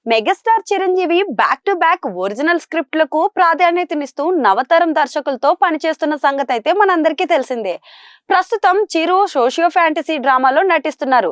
Megastar Chiranjeevi back to back original స్క్రిప్ట్లకు ప్రాధాన్యతనిస్తూ నవతరం దర్శకులతో పనిచేస్తున్న సంగతి అయితే మనందరికీ తెలిసిందే. ప్రస్తుతం చిరు సోషియో ఫ్యాంటసీ డ్రామాలో నటిస్తున్నారు.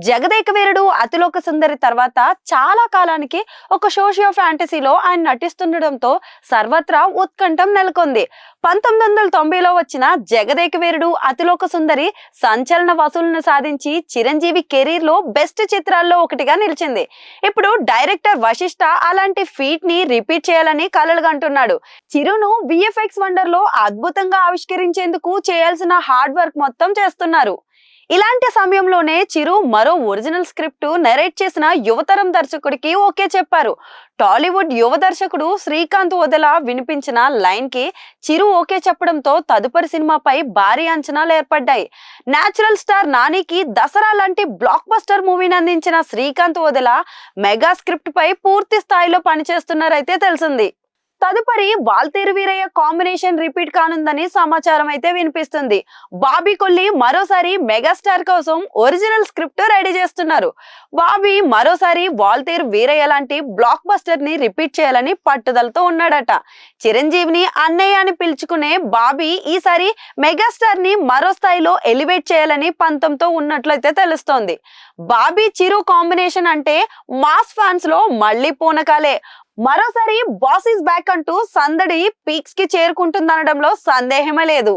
జగదేక వీరుడు అతిలోక సుందరి తర్వాత చాలా కాలానికి ఒక సోషియో ఫ్యాంటసీలో ఆయన నటిస్తుండటంతో సర్వత్రా ఉత్కంఠం నెలకొంది. 1990లో వచ్చిన జగదేక వీరుడు అతిలోక సుందరి సంచలన వసూళ్లను సాధించి చిరంజీవి కెరీర్ లో బెస్ట్ చిత్రాల్లో ఒకటిగా నిలిచింది. ఇప్పుడు డైరెక్టర్ వశిష్ఠ అలాంటి ఫీట్ ని రిపీట్ చేయాలని కలలుగంటున్నాడు. చిరును విఎఫ్ఎక్స్ వండర్ లో అద్భుతంగా ఆవిష్కరించేందుకు చేయాల్సిన హార్డ్ వర్క్ మొత్తం చేస్తున్నారు. ఇలాంటి సమయంలోనే చిరు మరో ఒరిజినల్ స్క్రిప్ట్ నెరేట్ చేసిన యువతరం దర్శకుడికి ఓకే చెప్పారు. టాలీవుడ్ యువ దర్శకుడు శ్రీకాంత్ వదల వినిపించిన లైన్ కి చిరు ఓకే చెప్పడంతో తదుపరి సినిమాపై భారీ అంచనాలు ఏర్పడ్డాయి. నేచురల్ స్టార్ నానికి దసరా లాంటి బ్లాక్ బస్టర్ మూవీని అందించిన శ్రీకాంత్ వదల మెగా స్క్రిప్ట్ పై పూర్తి స్థాయిలో పనిచేస్తున్నారైతే తెలిసింది. తదుపరి వాల్తేరు వీరయ్య కాంబినేషన్ రిపీట్ కానుందని సమాచారం అయితే వినిపిస్తుంది. బాబీ కొల్లి మరోసారి మెగాస్టార్ కోసం ఒరిజినల్ స్క్రిప్ట్ రెడీ చేస్తున్నారు. బాబీ మరోసారి వాల్తేరు వీరయ్య లాంటి బ్లాక్ బస్టర్ ని రిపీట్ చేయాలని పట్టుదలతో ఉన్నాడట. చిరంజీవిని అన్నయ్య అని పిలుచుకునే బాబీ ఈసారి మెగాస్టార్ ని మరో స్థాయిలో ఎలివేట్ చేయాలని పంతంతో ఉన్నట్లయితే తెలుస్తోంది. బాబీ చిరు కాంబినేషన్ అంటే మాస్ ఫ్యాన్స్ లో మళ్లీ పూనకాలే. మరోసారి బాస్ ఇస్ బ్యాక్ అంటూ సందడి పీక్స్ కి చేరుకుంటుందనడంలో సందేహమే లేదు.